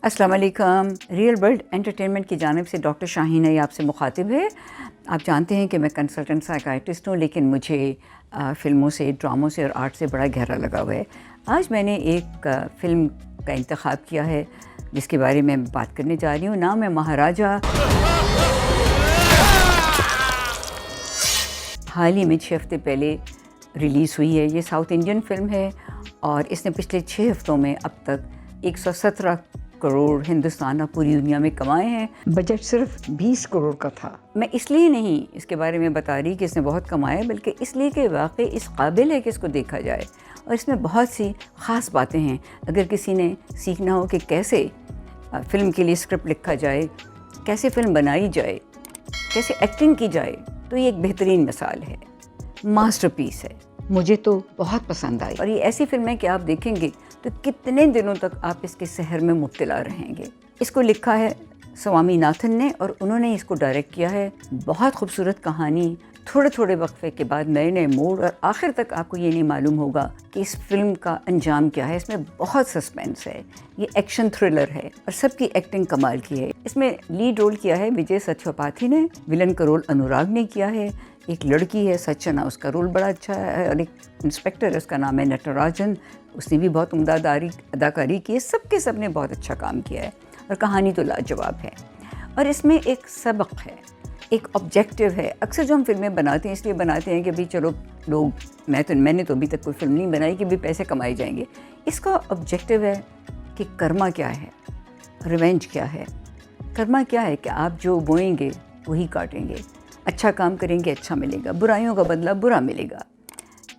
अस्सलाम वालेकुम। Real world entertainment की जानिब से डॉक्टर शाहीन है आपसे मुखातिब है। आप जानते हैं कि मैं कंसल्टेंट साइकाइट्रिस्ट हूँ, लेकिन मुझे फ़िल्मों से, ड्रामों से और आर्ट से बड़ा गहरा लगाव है। आज मैंने एक फ़िल्म का इंतखाब किया है जिसके बारे में बात करने जा रही हूँ। नाम है महाराजा। हाल ही में 6 हफ़्ते पहले रिलीज़ हुई है। ये साउथ इंडियन फ़िल्म है और इसने पिछले 6 हफ़्तों में अब तक 117 करोड़ हिंदुस्तान और पूरी दुनिया में कमाए हैं। बजट सिर्फ 20 करोड़ का था। मैं इसलिए नहीं इसके बारे में बता रही कि इसने बहुत कमाया, बल्कि इसलिए कि वाकई इस काबिल है कि इसको देखा जाए। और इसमें बहुत सी ख़ास बातें हैं। अगर किसी ने सीखना हो कि कैसे फ़िल्म के लिए स्क्रिप्ट लिखा जाए, कैसे फ़िल्म बनाई जाए, कैसे एक्टिंग की जाए, तो ये एक बेहतरीन मिसाल है, मास्टरपीस है। मुझे तो बहुत पसंद आई और ये ऐसी फिल्म है कि आप देखेंगे तो कितने दिनों तक आप इसके सहर में मुब्तला रहेंगे। इसको लिखा है स्वामीनाथन ने और उन्होंने इसको डायरेक्ट किया है। बहुत खूबसूरत कहानी, थोड़े थोड़े वक्फे के बाद नए नए मोड़, और आखिर तक आपको ये नहीं मालूम होगा कि इस फिल्म का अंजाम क्या है। इसमें बहुत सस्पेंस है। ये एक्शन थ्रिलर है और सबकी एक्टिंग कमाल की है। इसमें लीड रोल किया है विजय सत्यापाथी ने, विलन का रोल अनुराग ने किया है, एक लड़की है सचना, उसका रोल बड़ा अच्छा है, और एक इंस्पेक्टर है, उसका नाम है नटराजन, उसने भी बहुत उम्दा अदाकारी की है। सबके सब ने बहुत अच्छा काम किया है और कहानी तो लाजवाब है। और इसमें एक सबक है, एक ऑब्जेक्टिव है। अक्सर जो हम फिल्में बनाते हैं इसलिए बनाते हैं कि भाई चलो लोग, मैंने तो अभी तक कोई फिल्म नहीं बनाई कि भी पैसे कमाए जाएंगे। इसका ऑब्जेक्टिव है कि कर्मा क्या है, रिवेंज क्या है। कर्मा क्या है कि आप जो बोएंगे वही काटेंगे। अच्छा काम करेंगे अच्छा मिलेगा, बुराइयों का बदला बुरा मिलेगा।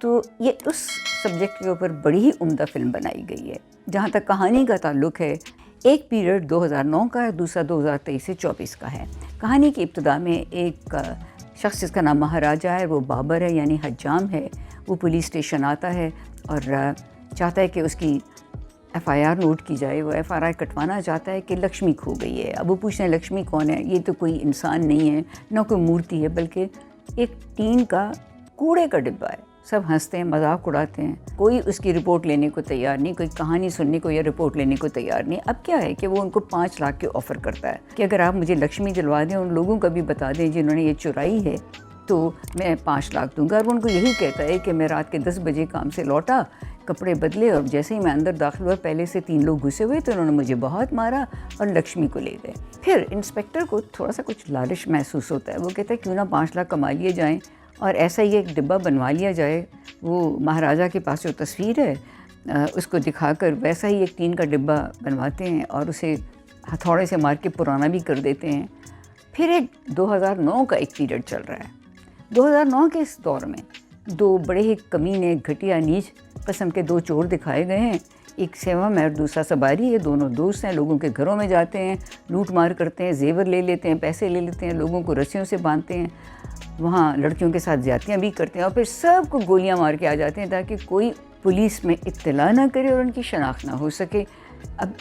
तो ये उस सब्जेक्ट के ऊपर बड़ी ही उम्दा फिल्म बनाई गई है। जहाँ तक कहानी का ताल्लुक़ है, एक पीरियड 2009 का है, दूसरा 2023 से 24 का है। कहानी की इब्तिदा में एक शख्स जिसका नाम महाराजा है, वो बाबर है यानी हज्जाम है। वो पुलिस स्टेशन आता है और चाहता है कि उसकी FIR नोट की जाए। वो FIR कटवाना चाहता है कि लक्ष्मी खो गई है। अब वो पूछते हैं लक्ष्मी कौन है? ये तो कोई इंसान नहीं है, ना कोई मूर्ति है, बल्कि एक टीन का कूड़े का डिब्बा है। सब हंसते हैं, मजाक उड़ाते हैं। कोई उसकी रिपोर्ट लेने को तैयार नहीं, कोई कहानी सुनने को या रिपोर्ट लेने को तैयार नहीं। अब क्या है कि वो उनको 5 लाख के ऑफ़र करता है कि अगर आप मुझे लक्ष्मी दिलवा दें, उन लोगों का भी बता दें जिन्होंने ये चुराई है, तो मैं 5 लाख दूंगा। और वो उनको यही कहता है कि मैं रात के 10 बजे काम से लौटा, कपड़े बदले, और जैसे ही मैं अंदर दाखिल हुआ पहले से 3 लोग घुसे हुए, तो उन्होंने मुझे बहुत मारा और लक्ष्मी को ले गए। फिर इंस्पेक्टर को थोड़ा सा कुछ लालच महसूस होता है। वो कहता है क्यों ना 5 लाख कमा लिए जाएं और ऐसा ही एक डिब्बा बनवा लिया जाए। वो महाराजा के पास जो तस्वीर है उसको दिखाकर वैसा ही एक टीन का डिब्बा बनवाते हैं और उसे हथौड़े से मार के पुराना भी कर देते हैं। फिर एक 2009 का एक पीरियड चल रहा है। 2009 के इस दौर में 2 बड़े ही कमीने, घटिया, नीच किस्म के 2 चोर दिखाए गए हैं। एक सेवम है और दूसरा सबारी है। दोनों दोस्त हैं, लोगों के घरों में जाते हैं, लूट मार करते हैं, जेवर ले लेते हैं, पैसे ले लेते हैं, लोगों को रस्सियों से बांधते हैं, वहाँ लड़कियों के साथ ज़्यादतियाँ भी करते हैं और फिर सबको गोलियाँ मार के आ जाते हैं ताकि कोई पुलिस में इत्तला ना करे और उनकी शनाख्त ना हो सके। अब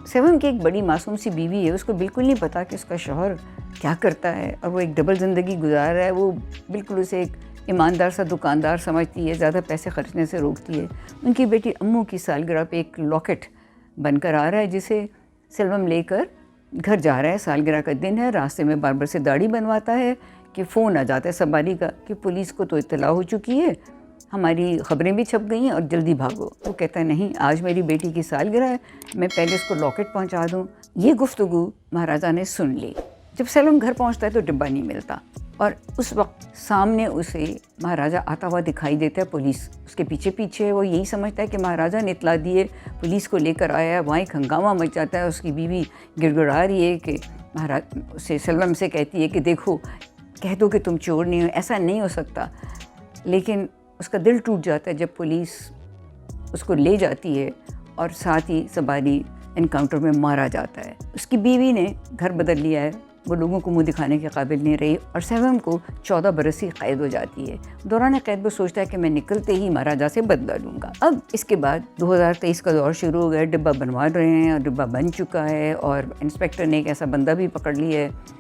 सेवम की एक बड़ी मासूम सी बीवी है, उसको बिल्कुल नहीं पता कि उसका शौहर क्या करता है और वो एक डबल ज़िंदगी गुजार रहा है। वो बिल्कुल उसे एक ईमानदार सा दुकानदार समझती है, ज़्यादा पैसे खर्चने से रोकती है। उनकी बेटी अम्मू की सालगिरह पे एक लॉकेट बनकर आ रहा है जिसे सेल्वम लेकर घर जा रहा है। सालगिरह का दिन है, रास्ते में बार्बर से दाढ़ी बनवाता है कि फ़ोन आ जाता है सबारी का कि पुलिस को तो इत्तला हो चुकी है, हमारी ख़बरें भी छप गई हैं और जल्दी भागो। वो कहता है नहीं, आज मेरी बेटी की सालगिरह है, मैं पहले उसको लॉकेट पहुंचा दूं। ये गुफ्तगू महाराजा ने सुन ली। जब सेल्वम घर पहुंचता है तो डिब्बा नहीं मिलता और उस वक्त सामने उसे महाराजा आता हुआ दिखाई देता है। पुलिस उसके पीछे पीछे। वो यही समझता है कि महाराजा ने इत्तला दी है, पुलिस को लेकर आया है। वहाँ एक हंगामा मच जाता है। उसकी बीवी गिड़गिड़ा रही है कि महाराज उसे सेल्वम से कहती है कि देखो, कह दो कि तुम चोर नहीं हो, ऐसा नहीं हो सकता। लेकिन उसका दिल टूट जाता है जब पुलिस उसको ले जाती है और साथ ही सबारी एनकाउंटर में मारा जाता है। उसकी बीवी ने घर बदल लिया है, वो लोगों को मुंह दिखाने के काबिल नहीं रही और सेवम को 14 बरस की कैद हो जाती है। दौरान कैद वो सोचता है कि मैं निकलते ही महाराजा से बदला लूँगा। अब इसके बाद 2023 का दौर शुरू हो गया। डिब्बा बनवा रहे हैं और डिब्बा बन चुका है और इंस्पेक्टर ने एक ऐसा बंदा भी पकड़ लिया है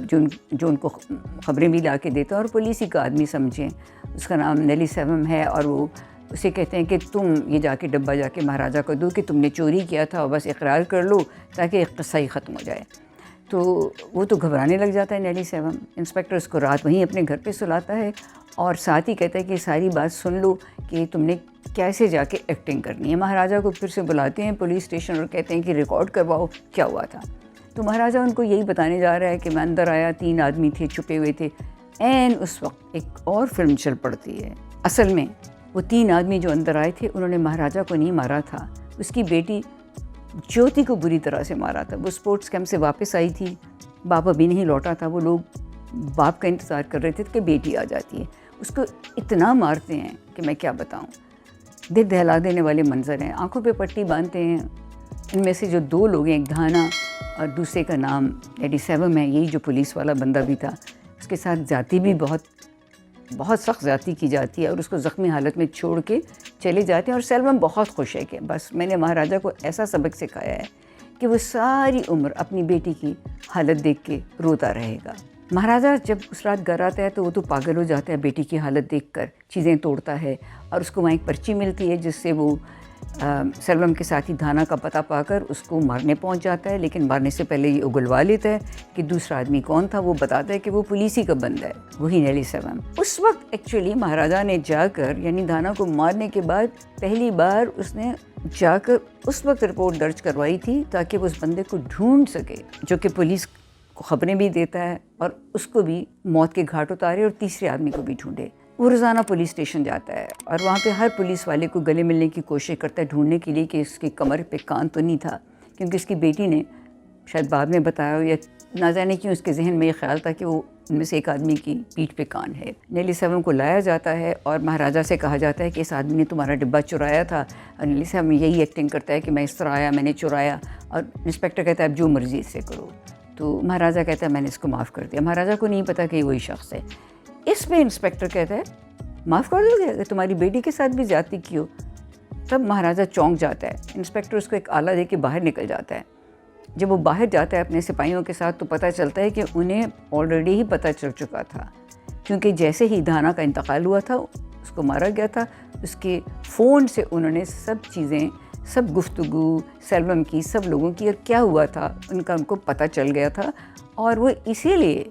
जो उनको ख़बरें भी ला के देता है और पुलिस ही का आदमी समझें। उसका नाम नेली सेवम है और वो उसे कहते हैं कि तुम ये जाके डब्बा जाके महाराजा को दो कि तुमने चोरी किया था और बस इकरार कर लो ताकि किस्सा ही ख़त्म हो जाए। तो वो तो घबराने लग जाता है नेली सेवम। इंस्पेक्टर उसको रात वहीं अपने घर पे सुलाता है और साथ ही कहता है कि सारी बात सुन लो कि तुमने कैसे जाके एक्टिंग करनी है। महाराजा को फिर से बुलाते हैं पुलिस स्टेशन और कहते हैं कि रिकॉर्ड करवाओ क्या हुआ था। तो महाराजा उनको यही बताने जा रहा है कि मैं अंदर आया, 3 आदमी थे छुपे हुए थे। एन उस वक्त एक और फिल्म चल पड़ती है। असल में वो 3 आदमी जो अंदर आए थे उन्होंने महाराजा को नहीं मारा था, उसकी बेटी ज्योति को बुरी तरह से मारा था। वो स्पोर्ट्स कैंप से वापस आई थी, बाप अभी नहीं लौटा था। वो लोग बाप का इंतज़ार कर रहे थे कि बेटी आ जाती है। उसको इतना मारते हैं कि मैं क्या बताऊं, दिल दहला देने वाले मंजर हैं। आंखों पे पट्टी बांधते हैं। इनमें से जो 2 लोग हैं, एक धाना और दूसरे का नाम नेली सेवम है, यही जो पुलिस वाला बंदा भी था, उसके साथ ज़्यादती भी बहुत सख्त ज़्यादती की जाती है और उसको ज़ख्मी हालत में छोड़ के चले जाते हैं। और सेल्वम बहुत खुश है कि बस मैंने महाराजा को ऐसा सबक सिखाया है कि वो सारी उम्र अपनी बेटी की हालत देख के रोता रहेगा। महाराजा जब उस रात घर आता है तो वो तो पागल हो जाता है बेटी की हालत देखकर, चीज़ें तोड़ता है और उसको वहाँ एक पर्ची मिलती है जिससे वो सेल्वम के साथ ही धाना का पता पाकर उसको मारने पहुंच जाता है। लेकिन मारने से पहले ये उगलवा लेता है कि दूसरा आदमी कौन था। वो बताता है कि वो पुलिस ही का बंदा है, वही नेली सेवम। उस वक्त एक्चुअली महाराजा ने जाकर, यानी धाना को मारने के बाद पहली बार उसने जाकर उस वक्त रिपोर्ट दर्ज करवाई थी ताकि वो उस बंदे को ढूंढ सके, जो कि पुलिस को खबरें भी देता है और उसको भी मौत के घाट उतारे और तीसरे आदमी को भी ढूंढे। वो रोज़ाना पुलिस स्टेशन जाता है और वहाँ पे हर पुलिस वाले को गले मिलने की कोशिश करता है ढूंढने के लिए कि इसकी कमर पे कान तो नहीं था, क्योंकि इसकी बेटी ने शायद बाद में बताया हो या ना जाने क्यों उसके जहन में ये ख्याल था कि वो उनमें से एक आदमी की पीठ पे कान है। नेली सेवम को लाया जाता है और महाराजा से कहा जाता है कि इस आदमी ने तुम्हारा डिब्बा चुराया था। और नेली सेवम यही एक्टिंग करता है कि मैं इस तरह आया, मैंने चुराया। और इंस्पेक्टर कहता है अब जो मर्ज़ी इससे करो। तो महाराजा कहता है मैंने इसको माफ़ कर दिया। महाराजा को नहीं पता कि वही शख्स है। इस पे इंस्पेक्टर कहता है माफ़ कर दोगे अगर तुम्हारी बेटी के साथ भी ज़्यादती की हो। तब महाराजा चौंक जाता है। इंस्पेक्टर उसको एक आला दे के बाहर निकल जाता है। जब वो बाहर जाता है अपने सिपाहियों के साथ तो पता चलता है कि उन्हें ऑलरेडी ही पता चल चुका था, क्योंकि जैसे ही धाना का इंतकाल हुआ था, उसको मारा गया था, उसके फ़ोन से उन्होंने सब चीज़ें, सब गुफ्तगू सेल्वम की, सब लोगों की और क्या हुआ था उनको पता चल गया था। और वो इसीलिए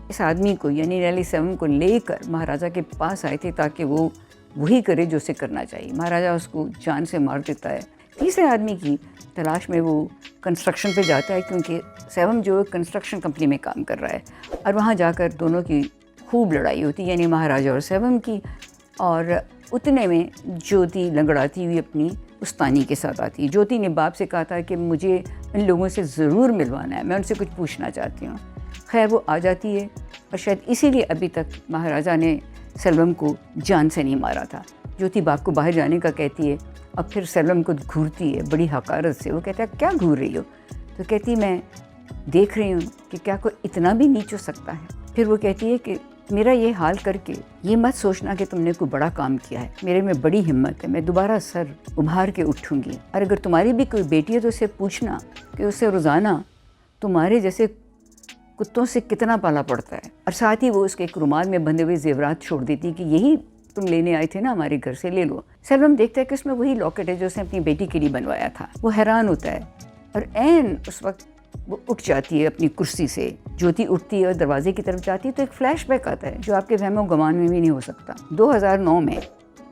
इस आदमी को यानी नेली सेवम को लेकर महाराजा के पास आए थे ताकि वो वही करे जो उसे करना चाहिए। महाराजा उसको जान से मार देता है। तीसरे आदमी की तलाश में वो कंस्ट्रक्शन पे जाता है, क्योंकि सेवम जो कंस्ट्रक्शन कंपनी में काम कर रहा है। और वहाँ जाकर दोनों की खूब लड़ाई होती है, यानी महाराजा और सेवम की। और उतने में ज्योति लंगड़ाती हुई अपनी उस्तानी के साथ आती है। ज्योति ने बाप से कहा था कि मुझे इन लोगों से ज़रूर मिलवाना है, मैं उनसे कुछ पूछना चाहती हूँ। खैर वो आ जाती है और शायद इसीलिए अभी तक महाराजा ने सेल्वम को जान से नहीं मारा था। ज्योति बाप को बाहर जाने का कहती है और फिर सेल्वम को घूरती है बड़ी हकारत से। वो कहता है क्या घूर रही हो? तो कहती है मैं देख रही हूँ कि क्या कोई इतना भी नीच हो सकता है। फिर वो कहती है कि मेरा ये हाल करके ये मत सोचना कि तुमने कोई बड़ा काम किया है, मेरे में बड़ी हिम्मत है, मैं दोबारा सर उभार के उठूँगी। और अगर तुम्हारी भी कोई बेटी है तो उसे पूछना कि उसे रोज़ाना तुम्हारे जैसे कुत्तों से कितना पाला पड़ता है। और साथ ही वो उसके एक रुमाल में बंधे हुए जेवरात छोड़ देती कि यही तुम लेने आए थे ना हमारे घर से, ले लो। सेल्वम देखता है कि उसमें वही लॉकेट है जो उसने अपनी बेटी के लिए बनवाया था। वो हैरान होता है और एन उस वक्त वो उठ जाती है अपनी कुर्सी से। ज्योति उठती है और दरवाजे की तरफ जाती है तो एक फ्लैशबैक आता है जो आपके वहमो गुमान में भी नहीं हो सकता। 2009 में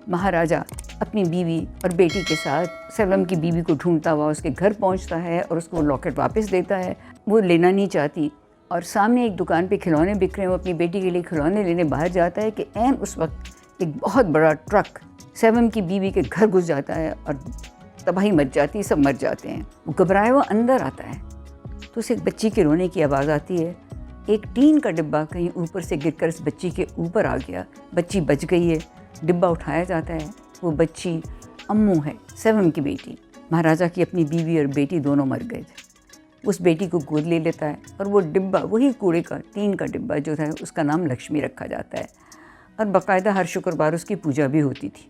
महाराजा अपनी बीवी और बेटी के साथ सेल्वम की बीवी को ढूंढता हुआ उसके घर पहुंचता है और उसको लॉकेट वापस देता है। वो लेना नहीं चाहती और सामने एक दुकान पे खिलौने बिक रहे हैं। वो अपनी बेटी के लिए खिलौने लेने बाहर जाता है कि एन उस वक्त एक बहुत बड़ा ट्रक सेल्वम की बीवी के घर घुस जाता है और तबाही मच जाती है, सब मर जाते हैं। वो घबराए वो अंदर आता है तो उसे एक बच्ची के रोने की आवाज़ आती है। एक टीन का डिब्बा कहीं ऊपर से गिरकर इस बच्ची के ऊपर आ गया। बच्ची बच गई है। डिब्बा उठाया जाता है। वो बच्ची अम्मू है, सेल्वम की बेटी। महाराजा की अपनी बीवी और बेटी दोनों मर गए थे। उस बेटी को गोद ले लेता है और वो डिब्बा, वही कूड़े का टीन का डिब्बा जो था, उसका नाम लक्ष्मी रखा जाता है और बाकायदा हर शुक्रवार उसकी पूजा भी होती थी।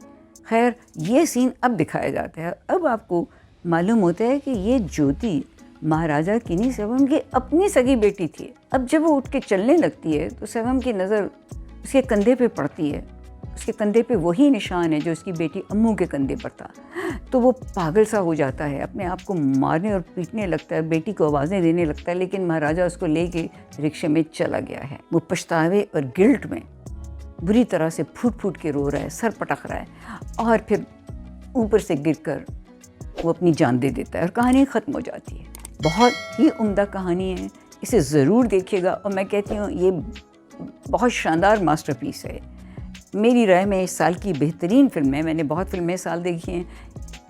खैर ये सीन अब दिखाया जाता है। अब आपको मालूम होता है कि ये ज्योति महाराजा की नहीं, सेल्वम की अपनी सगी बेटी थी। अब जब वो उठ के चलने लगती है तो सेल्वम की नज़र उसके कंधे पे पड़ती है उसके कंधे पे वही निशान है जो उसकी बेटी अम्मू के कंधे पर था। तो वो पागल सा हो जाता है, अपने आप को मारने और पीटने लगता है, बेटी को आवाज़ें देने लगता है, लेकिन महाराजा उसको लेके रिक्शे में चला गया है। वो पछतावे और गिल्ट में बुरी तरह से फूट फूट के रो रहा है, सर पटक रहा है और फिर ऊपर से गिरकर वो अपनी जान दे देता है और कहानी ख़त्म हो जाती है। बहुत ही उम्दा कहानी है, इसे ज़रूर देखिएगा और मैं कहती हूँ ये बहुत शानदार मास्टरपीस है। मेरी राय में इस साल की बेहतरीन फिल्म है। मैंने बहुत फिल्में इस साल देखी हैं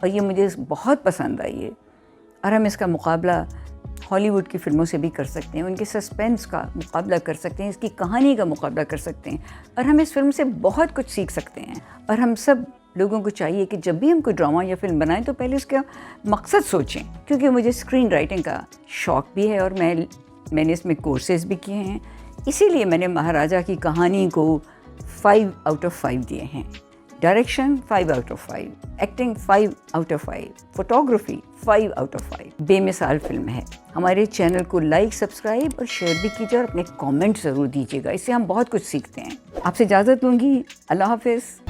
और ये मुझे बहुत पसंद आई है और हम इसका मुकाबला हॉलीवुड की फ़िल्मों से भी कर सकते हैं, उनके सस्पेंस का मुकाबला कर सकते हैं, इसकी कहानी का मुकाबला कर सकते हैं और हम इस फिल्म से बहुत कुछ सीख सकते हैं। और हम सब लोगों को चाहिए कि जब भी हम कोई ड्रामा या फिल्म बनाएं तो पहले उसका मकसद सोचें, क्योंकि मुझे स्क्रीन राइटिंग का शौक़ भी है और मैंने इसमें कोर्सेज़ भी किए हैं। इसीलिए मैंने महाराजा की कहानी को 5 आउट ऑफ 5 दिए हैं। Direction 5 out of 5, acting 5 out of 5, photography 5 out of 5। बेमिसाल फिल्म है। हमारे चैनल को लाइक, सब्सक्राइब और शेयर भी कीजिए और अपने कमेंट ज़रूर दीजिएगा, इससे हम बहुत कुछ सीखते हैं। आपसे इजाज़त लूँगी। अल्लाह हाफ़िज़।